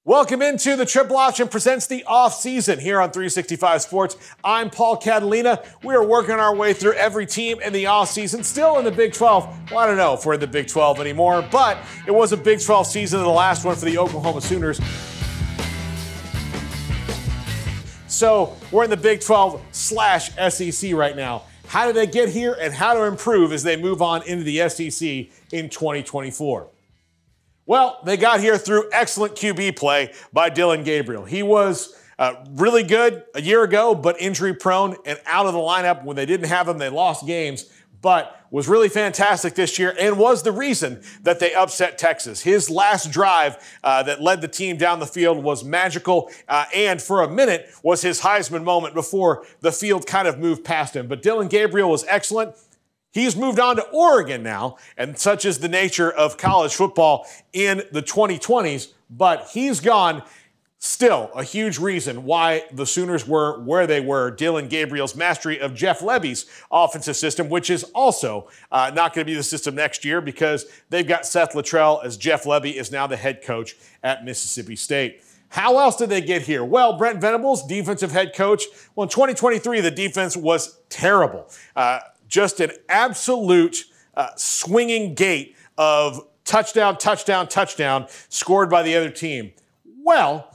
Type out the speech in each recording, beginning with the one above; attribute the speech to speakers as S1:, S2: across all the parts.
S1: Welcome into the Triple Option presents the Offseason here on 365 Sports. I'm Paul Catalina. We are working our way through every team in the offseason, still in the Big 12. Well, I don't know if we're in the Big 12 anymore, but it was a Big 12 season, the last one for the Oklahoma Sooners. So we're in the Big 12/SEC right now. How did they get here and how to improve as they move on into the SEC in 2024? Well, they got here through excellent QB play by Dillon Gabriel. He was really good a year ago, but injury prone and out of the lineup. When they didn't have him, they lost games, but was really fantastic this year and was the reason that they upset Texas. His last drive that led the team down the field was magical and for a minute was his Heisman moment before the field kind of moved past him. But Dillon Gabriel was excellent. He's moved on to Oregon now, and such is the nature of college football in the 2020s, but he's gone. Still a huge reason why the Sooners were where they were. Dillon Gabriel's mastery of Jeff Lebby's offensive system, which is also not going to be the system next year because they've got Seth Luttrell as Jeff Lebby is now the head coach at Mississippi State. How else did they get here? Well, Brent Venables, defensive head coach. Well, in 2023, the defense was terrible. Just an absolute swinging gate of touchdown, touchdown, touchdown scored by the other team. Well,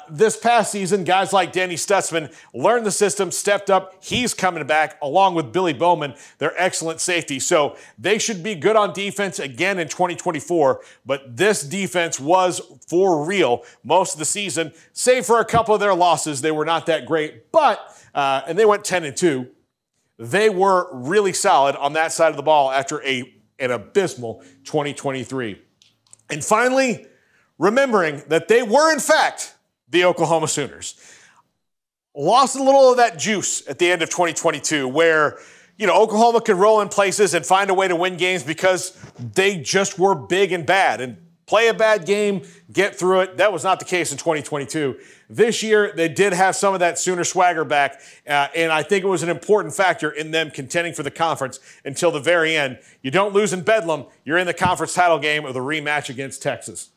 S1: this past season, guys like Danny Stutzman learned the system, stepped up. He's coming back along with Billy Bowman, their excellent safety. So they should be good on defense again in 2024. But this defense was for real most of the season, save for a couple of their losses. They were not that great, but and they went 10-2. They were really solid on that side of the ball after an abysmal 2023. And finally, remembering that they were, in fact, the Oklahoma Sooners. Lost a little of that juice at the end of 2022 where, Oklahoma could roll in places and find a way to win games because they just were big and bad. And play a bad game, get through it. That was not the case in 2022. This year, they did have some of that Sooner swagger back, and I think it was an important factor in them contending for the conference until the very end. You don't lose in Bedlam, you're in the conference title game of the rematch against Texas.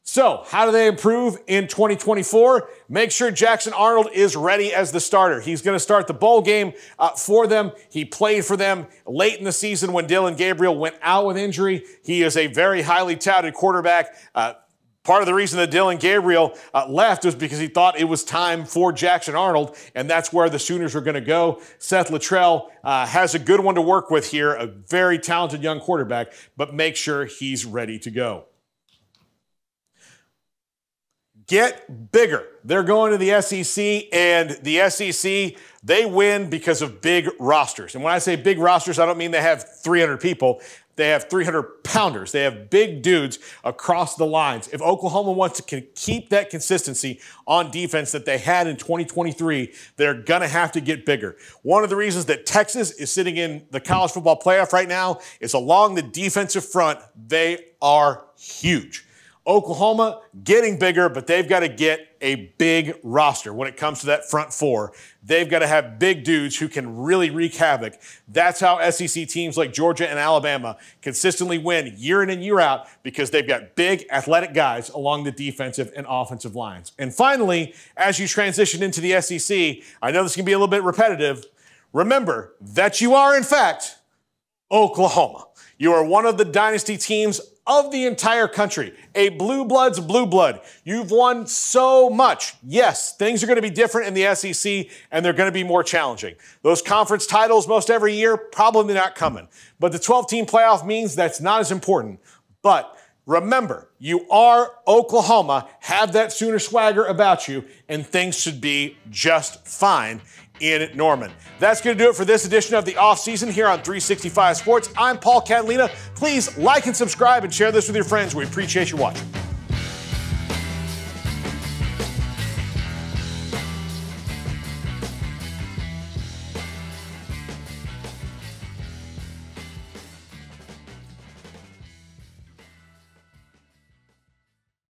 S1: So, how do they improve in 2024? Make sure Jackson Arnold is ready as the starter. He's going to start the bowl game for them. He played for them late in the season when Dillon Gabriel went out with injury. He is a very highly touted quarterback. Part of the reason that Dillon Gabriel left was because he thought it was time for Jackson Arnold, and that's where the Sooners are going to go. Seth Luttrell has a good one to work with here, a very talented young quarterback, but make sure he's ready to go. Get bigger. They're going to the SEC, and the SEC, they win because of big rosters. And when I say big rosters, I don't mean they have 300 people. They have 300 pounders. They have big dudes across the lines. If Oklahoma wants to keep that consistency on defense that they had in 2023, they're going to have to get bigger. One of the reasons that Texas is sitting in the college football playoff right now is along the defensive front, they are huge. Oklahoma getting bigger, but they've got to get a big roster when it comes to that front four. They've got to have big dudes who can really wreak havoc. That's how SEC teams like Georgia and Alabama consistently win year in and year out because they've got big athletic guys along the defensive and offensive lines. And finally, as you transition into the SEC, I know this can be a little bit repetitive. Remember that you are, in fact, Oklahoma. You are one of the dynasty teams of the entire country. A blue blood's blue blood. You've won so much. Yes, things are going to be different in the SEC, and they're going to be more challenging. Those conference titles most every year, probably not coming. But the 12-team playoff means that's not as important. But remember, you are Oklahoma, have that Sooner swagger about you, and things should be just fine in Norman. That's going to do it for this edition of the Offseason here on 365 Sports. I'm Paul Catalina. Please like and subscribe and share this with your friends. We appreciate you watching.